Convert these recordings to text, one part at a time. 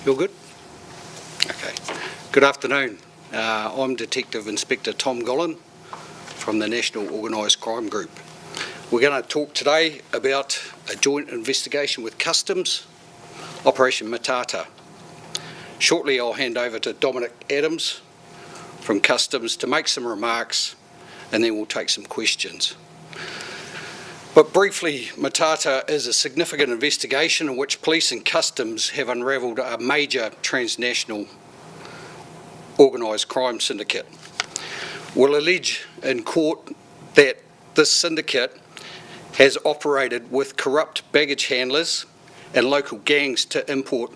You're good? Okay. Good afternoon. I'm Detective Inspector Tom Gollan from the National Organised Crime Group. We're going to talk today about a joint investigation with Customs, Operation Matata. Shortly I'll hand over to Dominic Adams from Customs to make some remarks, and then we'll take some questions. But briefly, Matata is a significant investigation in which police and customs have unravelled a major transnational organised crime syndicate. We'll allege in court that this syndicate has operated with corrupt baggage handlers and local gangs to import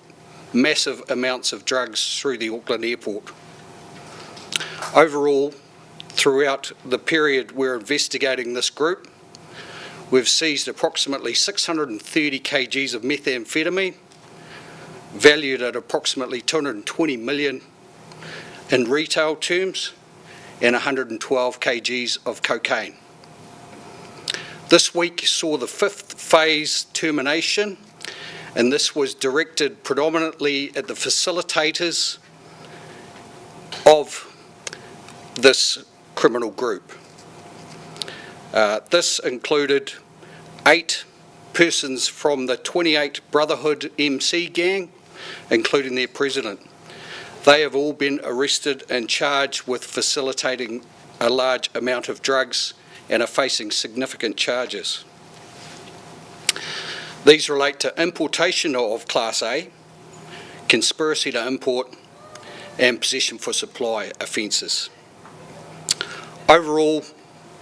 massive amounts of drugs through the Auckland Airport. Overall, throughout the period we're investigating this group, we've seized approximately 630 kgs of methamphetamine, valued at approximately 220 million in retail terms, and 112 kgs of cocaine. This week saw the fifth phase termination, and this was directed predominantly at the facilitators of this criminal group. This included 8 persons from the 28 Brotherhood MC gang, including their president. They have all been arrested and charged with facilitating a large amount of drugs and are facing significant charges. These relate to importation of Class A, conspiracy to import, and possession for supply offences. Overall,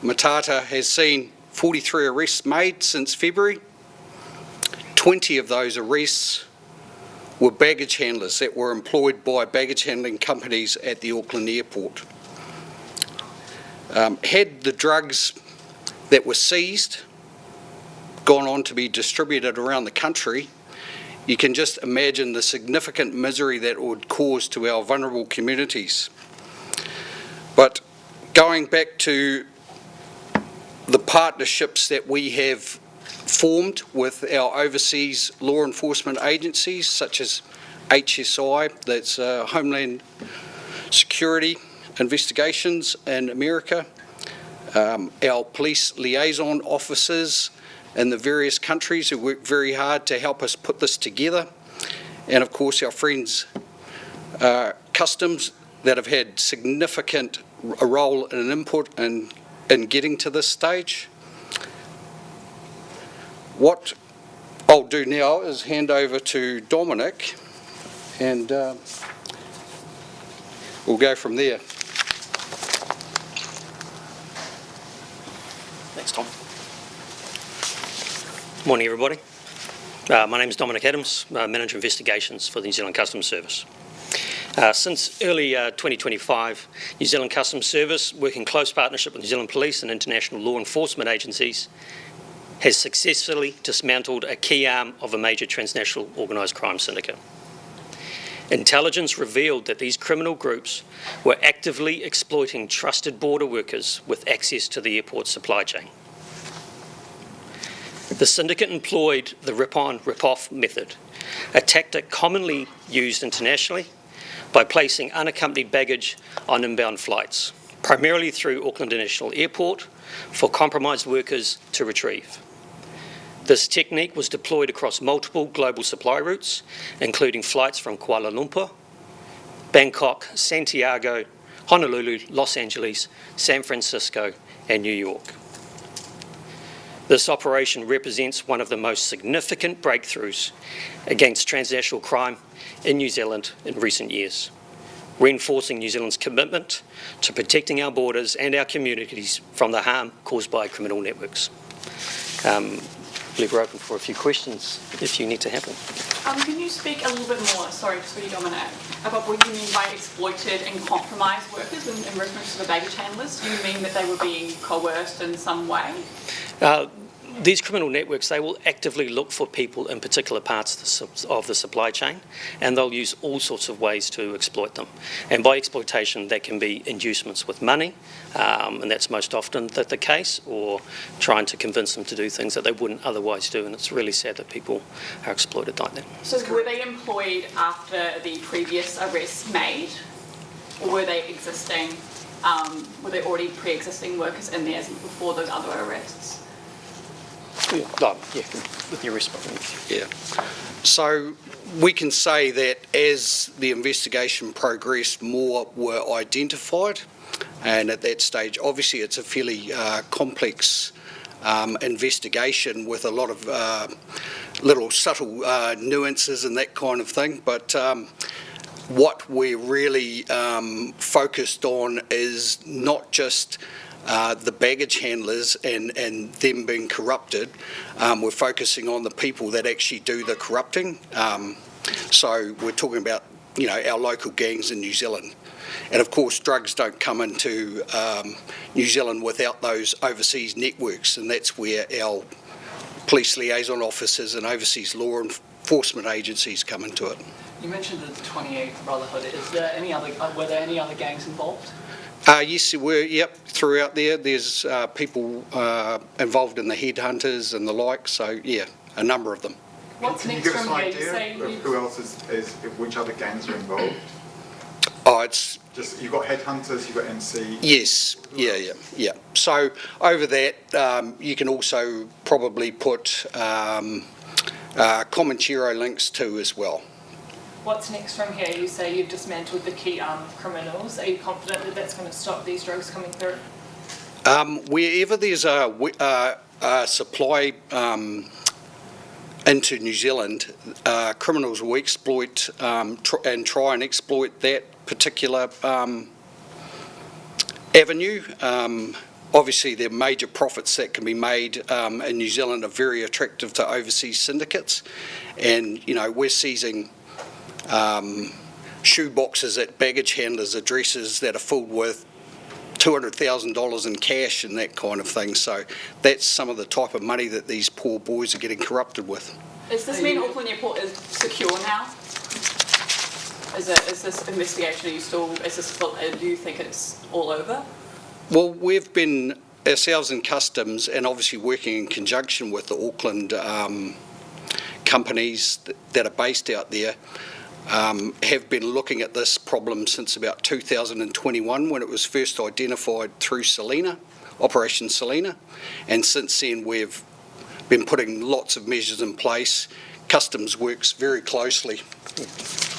Matata has seen 43 arrests made since February. 20 of those arrests were baggage handlers that were employed by baggage handling companies at the Auckland Airport. Had the drugs that were seized gone on to be distributed around the country, you can just imagine the significant misery that it would cause to our vulnerable communities. But going back to the partnerships that we have formed with our overseas law enforcement agencies, such as HSI, that's Homeland Security Investigations in America, our police liaison officers in the various countries who work very hard to help us put this together, and of course our friends Customs that have had significant role and input in getting to this stage. What I'll do now is hand over to Dominic, and we'll go from there. Thanks, Tom. Morning, everybody. My name is Dominic Adams, Manager Investigations for the New Zealand Customs Service. Since early 2025, New Zealand Customs Service, working in close partnership with New Zealand Police and international law enforcement agencies, has successfully dismantled a key arm of a major transnational organised crime syndicate. Intelligence revealed that these criminal groups were actively exploiting trusted border workers with access to the airport supply chain. The syndicate employed the rip-on, rip-off method, a tactic commonly used internationally by placing unaccompanied baggage on inbound flights, primarily through Auckland International Airport, for compromised workers to retrieve. This technique was deployed across multiple global supply routes, including flights from Kuala Lumpur, Bangkok, Santiago, Honolulu, Los Angeles, San Francisco, and New York. This operation represents one of the most significant breakthroughs against transnational crime in New Zealand in recent years, reinforcing New Zealand's commitment to protecting our borders and our communities from the harm caused by criminal networks. I believe we're open for a few questions if you need to have them. Can you speak a little bit more, sorry, just for you, Dominic, about what you mean by exploited and compromised workers in reference to the baggage handlers? Do you mean that they were being coerced in some way? these criminal networks, they will actively look for people in particular parts of the supply chain, and they'll use all sorts of ways to exploit them. And by exploitation, that can be inducements with money, and that's most often the case, or trying to convince them to do things that they wouldn't otherwise do, and it's really sad that people are exploited like that. So were they employed after the previous arrests made, or were they existing, were they already pre-existing workers in there before those other arrests? Yeah, with your response. Yeah. So we can say that as the investigation progressed, more were identified, and at that stage, obviously it's a fairly complex investigation with a lot of little subtle nuances and that kind of thing, but what we're really focused on is not just the baggage handlers and them being corrupted. We're focusing on the people that actually do the corrupting. So we're talking about, our local gangs in New Zealand. And of course, drugs don't come into New Zealand without those overseas networks, and that's where our police liaison officers and overseas law enforcement agencies come into it. You mentioned the 28th Brotherhood. Were there any other gangs involved? Yes, there were, yep, throughout there. There's people involved in the headhunters and the like, so yeah, a number of them. What's Can you next give us from an here? idea of who else which other gangs are involved? Oh, it's... Just, you've got headhunters, you've got MC. Yes, yeah. So over that, you can also probably put Comanchero links to as well. What's next from here? You say you've dismantled the key arm of criminals. Are you confident that that's going to stop these drugs coming through? Wherever there's a supply into New Zealand, criminals will exploit and try and exploit that particular avenue. Obviously, the major profits that can be made in New Zealand are very attractive to overseas syndicates, and we're seizing shoe boxes at baggage handlers' addresses that are filled with $200,000 in cash and that kind of thing. So that's some of the type of money that these poor boys are getting corrupted with. Does this mean Auckland Airport is secure now? Is this investigation, do you think it's all over? Well, we've been, ourselves in Customs, and obviously working in conjunction with the Auckland companies that are based out there, have been looking at this problem since about 2021 when it was first identified through Selena, Operation Selena, and since then we've been putting lots of measures in place. Customs works very closely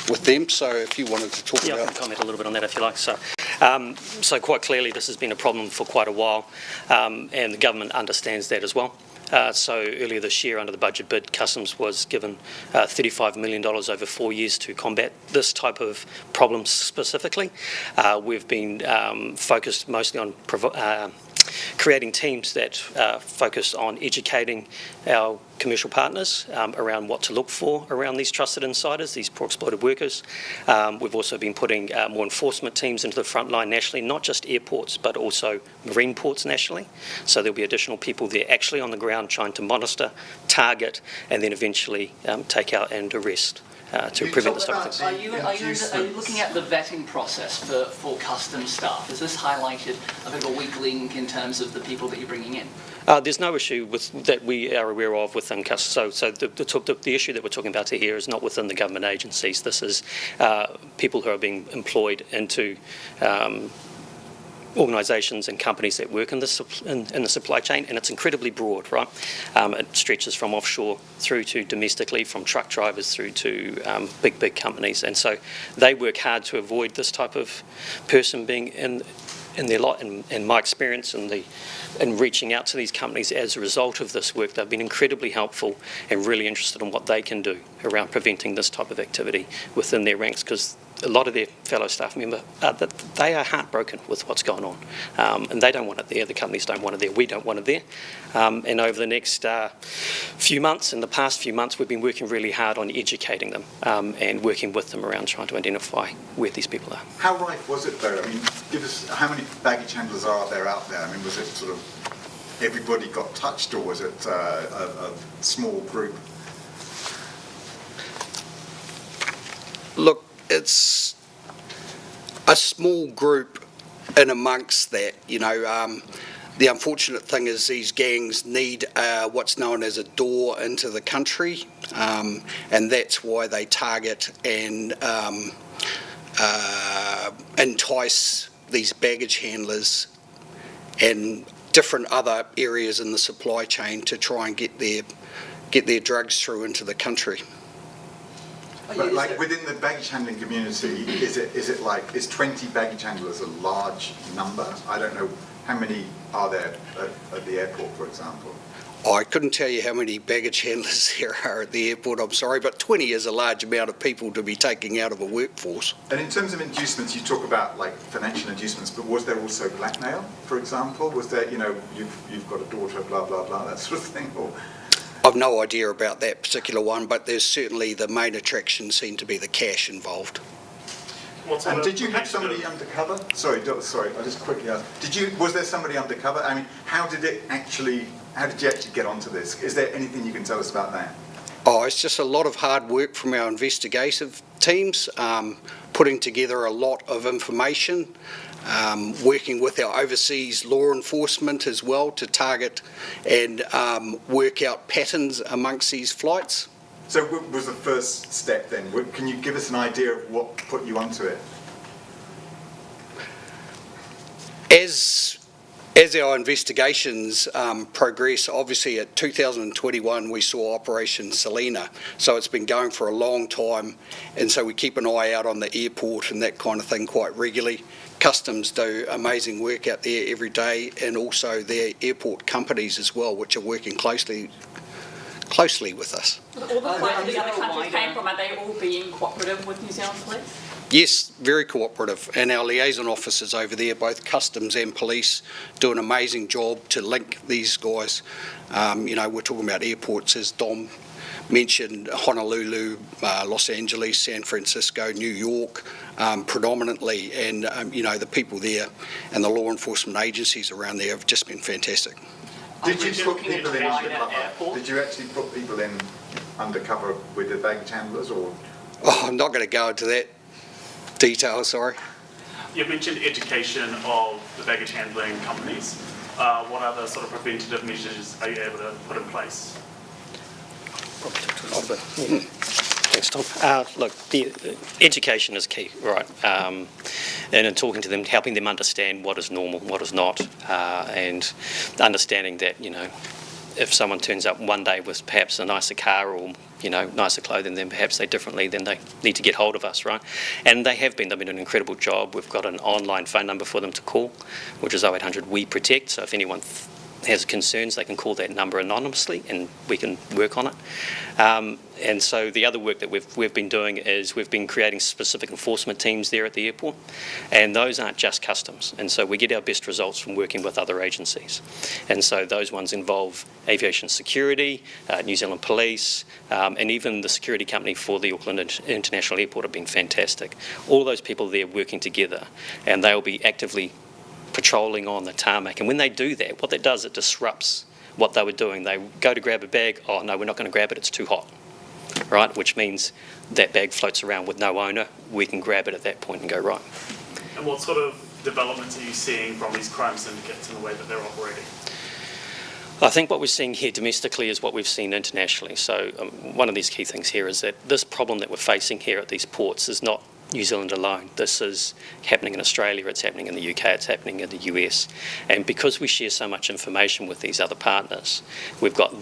with them, so if you wanted to talk about... I can comment a little bit on that if you like. So quite clearly this has been a problem for quite a while, and the government understands that as well. So earlier this year, under the budget bid, Customs was given $35 million over 4 years to combat this type of problem specifically. We've been focused mostly on creating teams that focus on educating our commercial partners around what to look for around these trusted insiders, these poor exploited workers. We've also been putting more enforcement teams into the front line nationally, not just airports, but also marine ports nationally. So there'll be additional people there actually on the ground trying to monitor, target, and then eventually take out and arrest. To prevent this type of thing. Are you looking at the vetting process for customs staff? Has this highlighted a bit of a weak link in terms of the people that you're bringing in? There's no issue that we are aware of within Customs. So the issue that we're talking about here is not within the government agencies. This is people who are being employed into organisations and companies that work in the supply chain, and it's incredibly broad, right? It stretches from offshore through to domestically, from truck drivers through to big companies, and so they work hard to avoid this type of person being in their lot. In my experience in reaching out to these companies as a result of this work, they've been incredibly helpful and really interested in what they can do around preventing this type of activity within their ranks, because a lot of their fellow staff members, they are heartbroken with what's going on, and they don't want it there. The companies don't want it there. We don't want it there. And over the next few months, in the past few months, we've been working really hard on educating them and working with them around trying to identify where these people are. How rife was it though? I mean, give us, how many baggage handlers are there out there? I mean, was it sort of everybody got touched, or was it a small group? Look, it's a small group in amongst that, you know. The unfortunate thing is these gangs need what's known as a door into the country, and that's why they target and entice these baggage handlers and different other areas in the supply chain to try and get their drugs through into the country. But like within the baggage handling community, is 20 baggage handlers a large number? I don't know, how many are there at the airport, for example? I couldn't tell you how many baggage handlers there are at the airport, I'm sorry, but 20 is a large amount of people to be taking out of a workforce. And in terms of inducements, you talk about like financial inducements, but was there also blackmail, for example? Was there, you know, you've got a daughter, blah, blah, blah, that sort of thing? Or? I've no idea about that particular one, but there's certainly the main attraction seemed to be the cash involved. And did you have somebody undercover? Sorry, I just quickly asked. Was there somebody undercover? I mean, how did you actually get onto this? Is there anything you can tell us about that? Oh, it's just a lot of hard work from our investigative teams, putting together a lot of information, working with our overseas law enforcement as well to target and work out patterns amongst these flights. So what was the first step then? Can you give us an idea of what put you onto it? As our investigations progress, obviously at 2021 we saw Operation Selena, so it's been going for a long time, and so we keep an eye out on the airport and that kind of thing quite regularly. Customs do amazing work out there every day, and also their airport companies as well, which are working closely with us. All the flights the other countries came from, are they all being cooperative with New Zealand Police? Yes, very cooperative, and our liaison officers over there, both customs and police, do an amazing job to link these guys. You know, we're talking about airports, as Dom mentioned, Honolulu, Los Angeles, San Francisco, New York, predominantly, and you know, the people there and the law enforcement agencies around there have just been fantastic. Did you put people in undercover? Did you actually put people in undercover with the baggage handlers, or? Oh, I'm not going to go into that detail, sorry. You've mentioned education of the baggage handling companies. What other sort of preventative measures are you able to put in place? Thanks, Tom. Look, the education is key, right? And in talking to them, helping them understand what is normal, what is not, and understanding that, you know, if someone turns up one day with perhaps a nicer car or, you know, nicer clothing, then perhaps they need to get hold of us, right? And they've been doing an incredible job. We've got an online phone number for them to call, which is 0800 We Protect. So if anyone has concerns, they can call that number anonymously and we can work on it. And so the other work that we've been doing is we've been creating specific enforcement teams there at the airport, and those aren't just customs. And so we get our best results from working with other agencies. And so those ones involve aviation security, New Zealand Police, and even the security company for the Auckland International Airport have been fantastic. All those people there working together, and they'll be actively patrolling on the tarmac, and when they do that, what that does, it disrupts what they were doing. They go to grab a bag, oh no, we're not going to grab it, it's too hot, right? Which means that bag floats around with no owner. We can grab it at that point and go right. And what sort of developments are you seeing from these crime syndicates in the way that they're operating? I think what we're seeing here domestically is what we've seen internationally. So one of these key things here is that this problem that we're facing here at these ports is not New Zealand alone. This is happening in Australia, it's happening in the UK, it's happening in the US. And because we share so much information with these other partners, we've got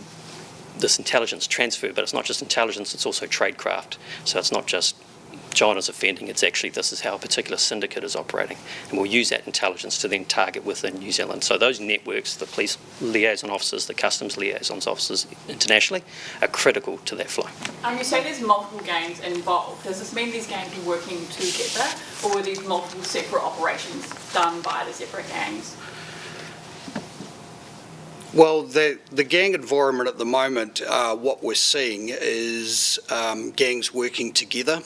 this intelligence transfer, but it's not just intelligence, it's also tradecraft. So it's not just John is offending, it's actually this is how a particular syndicate is operating. And we'll use that intelligence to then target within New Zealand. So those networks, the police liaison officers, the customs liaison officers internationally, are critical to that flow. You say there's multiple gangs involved. Does this mean these gangs are working together, or were these multiple separate operations done by the separate gangs? Well, the gang environment at the moment, what we're seeing is gangs working together.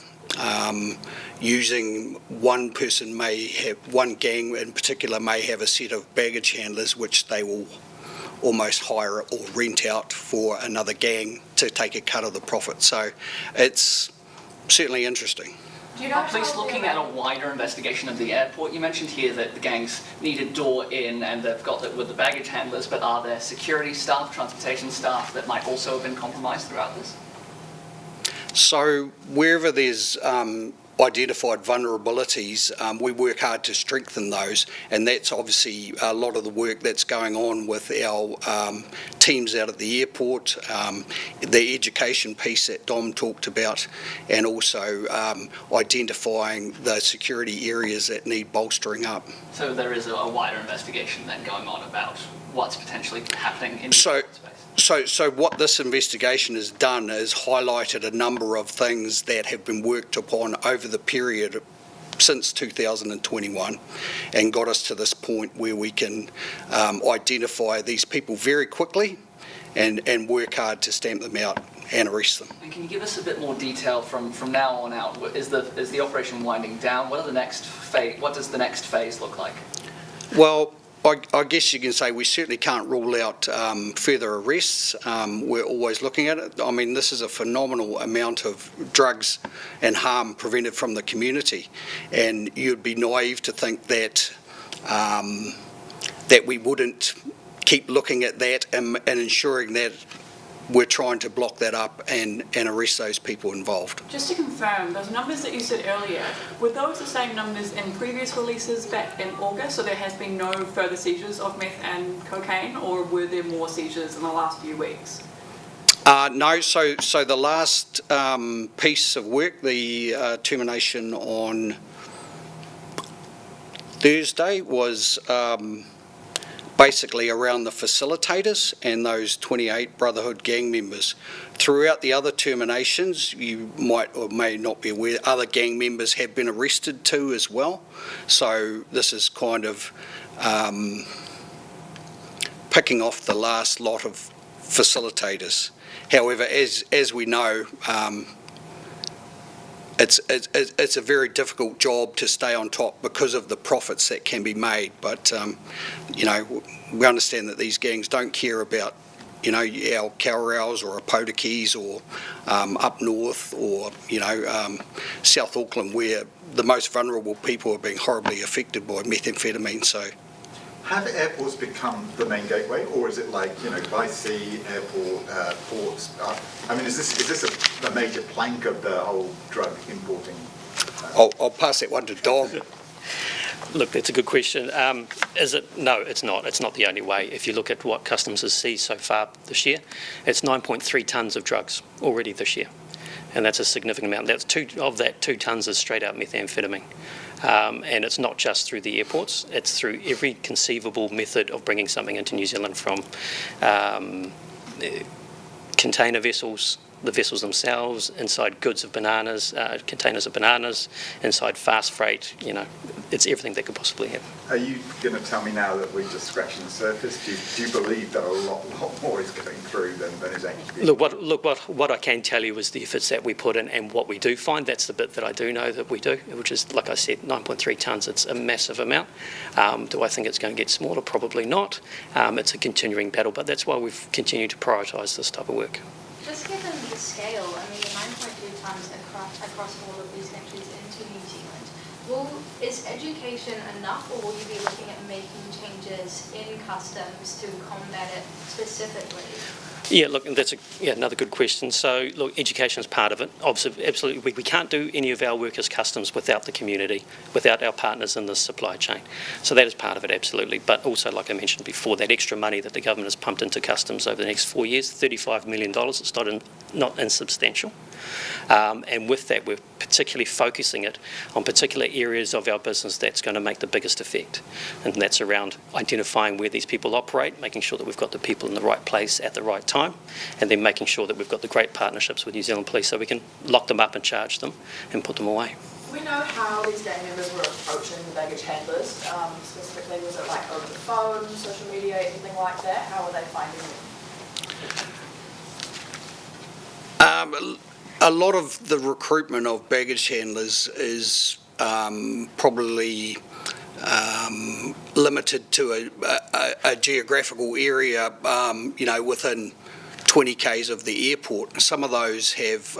Using one gang in particular may have a set of baggage handlers which they will almost hire it or rent out for another gang to take a cut of the profit. So it's certainly interesting. Do you know Are police how looking at a wider investigation of the airport? You mentioned here that the gangs need a door in and they've got it with the baggage handlers, but are there security staff, transportation staff that might also have been compromised throughout this? So wherever there's identified vulnerabilities, we work hard to strengthen those, and that's obviously a lot of the work that's going on with our teams out at the airport, the education piece that Dom talked about, and also identifying the security areas that need bolstering up. So there is a wider investigation then going on about what's potentially happening in the So- airport space. So what this investigation has done is highlighted a number of things that have been worked upon over the period since 2021 and got us to this point where we can identify these people very quickly and work hard to stamp them out and arrest them. And can you give us a bit more detail from now on out? Is the operation winding down? What does the next phase look like? Well, I guess you can say we certainly can't rule out further arrests. We're always looking at it. I mean, this is a phenomenal amount of drugs and harm prevented from the community, and you'd be naive to think that that we wouldn't keep looking at that and ensuring that we're trying to block that up and arrest those people involved. Just to confirm, those numbers that you said earlier, were those the same numbers in previous releases back in August, so there has been no further seizures of meth and cocaine, or were there more seizures in the last few weeks? No, so the last piece of work, the termination on Thursday, was basically around the facilitators and those 28 Brotherhood gang members. Throughout the other terminations, you might or may not be aware, other gang members have been arrested too as well. So this is kind of picking off the last lot of facilitators. However, as we know, it's a very difficult job to stay on top because of the profits that can be made. But you know, we understand that these gangs don't care about, you know, our Kauraus or our Potakis or up north or, you know, South Auckland, where the most vulnerable people are being horribly affected by methamphetamine. So. Have airports become the main gateway, or is it like, you know, by sea, airport, ports? I mean, is this a major plank of the whole drug importing? I'll pass that one to Dom. Look, that's a good question. Is it? No, it's not. It's not the only way. If you look at what Customs has seized so far this year, it's 9.3 tonnes of drugs already this year. And that's a significant amount. That's 2 tonnes is straight out methamphetamine. And it's not just through the airports, it's through every conceivable method of bringing something into New Zealand, from container vessels, the vessels themselves, inside goods of bananas, containers of bananas, inside fast freight, you know, it's everything that could possibly happen. Are you going to tell me now that we're just scratching the surface? Do you believe that a lot more is going through than is actually? What I can tell you is the efforts that we put in and what we do find. That's the bit that I do know that we do, which is, like I said, 9.3 tonnes. It's a massive amount. Do I think it's going to get smaller? Probably not. It's a continuing battle, but that's why we've continued to prioritise this type of work. Just given the scale, I mean, 9.2 tonnes across all of these countries into New Zealand, is education enough, or will you be looking at making changes in customs to combat it specifically? Yeah, look, that's another good question. So, look, education is part of it. Absolutely, we can't do any of our work as customs without the community, without our partners in the supply chain. So that is part of it, absolutely. But also, like I mentioned before, that extra money that the government has pumped into customs over the next 4 years, $35 million, it's not insubstantial. And with that, we're particularly focusing it on particular areas of our business that's going to make the biggest effect. And that's around identifying where these people operate, making sure that we've got the people in the right place at the right time, and then making sure that we've got the great partnerships with New Zealand Police so we can lock them up and charge them and put them away. We know how these gang members were approaching the baggage handlers. Specifically, was it like over the phone, social media, anything like that? How were they finding them? A lot of the recruitment of baggage handlers is probably limited to a geographical area, within 20 k's of the airport. Some of those have,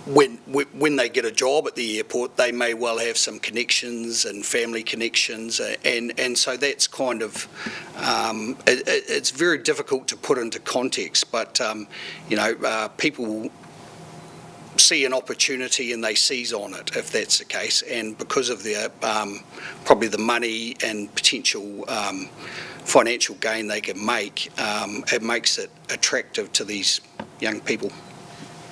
when they get a job at the airport, they may well have some connections and family connections, and so that's kind of, it's very difficult to put into context, but people see an opportunity and they seize on it if that's the case, and because of their probably the money and potential financial gain they can make, it makes it attractive to these young people.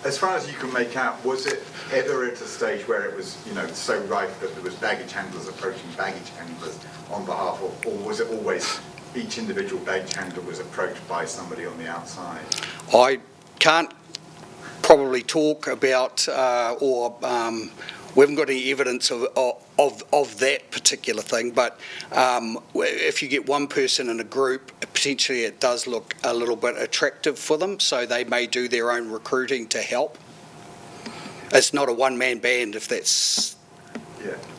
As far as you can make out, was it ever at a stage where it was, so rife that there was baggage handlers approaching baggage handlers on behalf of, or was it always each individual baggage handler was approached by somebody on the outside? I can't probably talk about, we haven't got any evidence of that particular thing, but if you get one person in a group, potentially it does look a little bit attractive for them, so they may do their own recruiting to help. It's not a one-man band, if that's,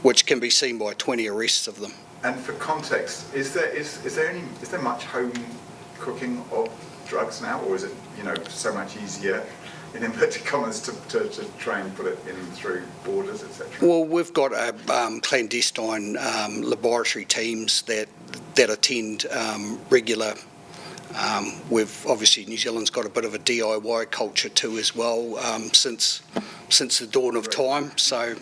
which can be seen by 20 arrests of them. And for context, is there much home cooking of drugs now, or is it so much easier, in inverted commas, to try and put it in through borders, etc.? Well, we've got clandestine laboratory teams that attend regular. We've obviously, New Zealand's got a bit of a DIY culture too as well, since the dawn of time. So,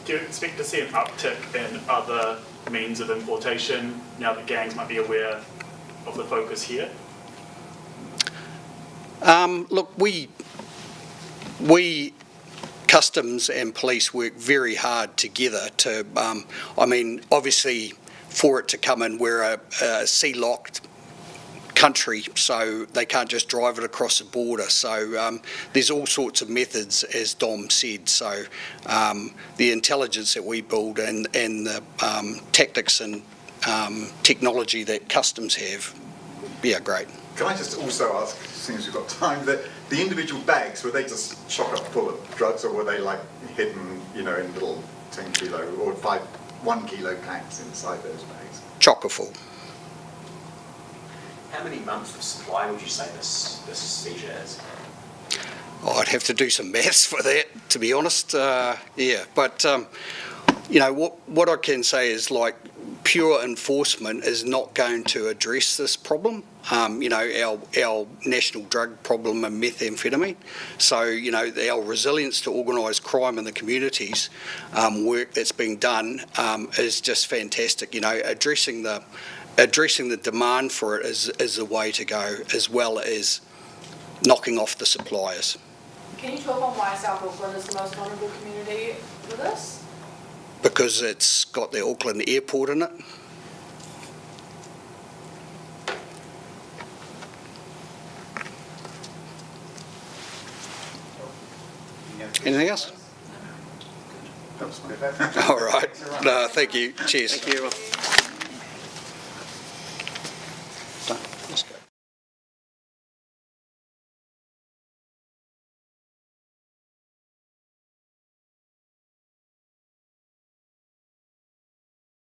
do you expect to see an uptick in other means of importation now that gangs might be aware of the focus here? Look, we customs and police work very hard together to, obviously for it to come in, we're a sea-locked country, so they can't just drive it across the border. So there's all sorts of methods, as Dom said. So the intelligence that we build and the tactics and technology that customs have, great. Can I just also ask, as soon as we've got time, that the individual bags, were they just chock-up full of drugs, or were they like hidden, in little 10 kilo or 1 kilo packs inside those bags? Chock-a full. How many months of supply would you say this seizure is? I'd have to do some maths for that, to be honest. But what I can say is, like, pure enforcement is not going to address this problem. Our national drug problem and methamphetamine. So, our resilience to organised crime in the communities, work that's being done is just fantastic. Addressing the demand for it is the way to go, as well as knocking off the suppliers. Can you talk on why South Auckland is the most vulnerable community for this? Because it's got the Auckland Airport in it. Anything else? All right. No, thank you. Cheers. Thank you. Done. Let's go.